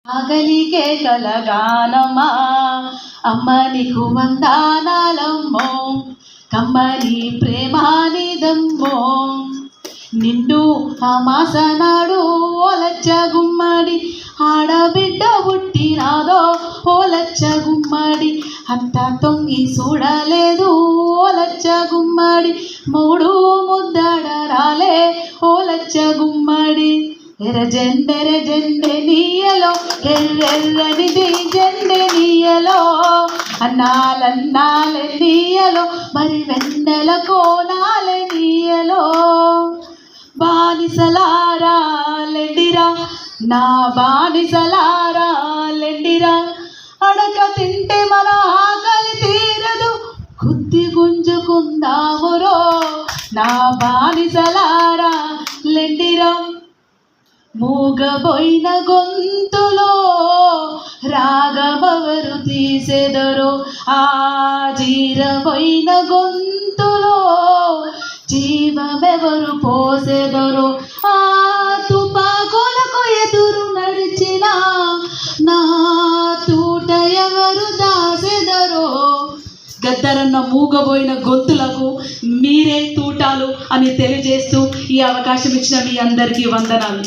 ఆకలికే కలగానమా అమ్మ నీకు వందనాలమ్మో కమ్మని ప్రేమానిదమ్మో నిండు అమాసనాడు ఓలచ్చ గుమ్మడి ఆడబిడ్డ పుట్టినాదో ఓలచ్చ గుమ్మడి అంత తొంగి చూడలేదు ఓలచ్చ గుమ్మడి మూడు ముద్దడ రాలే ఓలచ్చ గుమ్మడి ఎర్రజెండె నీయలో ఎర్రెర్రనిది జెండె నీయలో అన్నాలన్నాలే నీయలో మరి వెన్నెల కోనాలే నీయలో బానిసలారా లెండిరా నా బానిసలారా లెండిరా అడక తింటే మన ఆకలి తీరదు కుత్తి గుంజుకుందామురో నా బానిసలారా లెండిరా మూగబోయిన గొంతులో రాగమెవరు తీసెదరో ఆ జీరబోయిన గొంతులో జీవమెవరు పోసెదరో ఆ తుపాకులకు ఎదురు నడిచిన నా తూట ఎవరు దాసెదరో గద్దరన్న మూగబోయిన గొంతులకు మీరే తూటాలు అని తెలియజేస్తూ ఈ అవకాశం ఇచ్చిన మీ అందరికీ వందనాలు.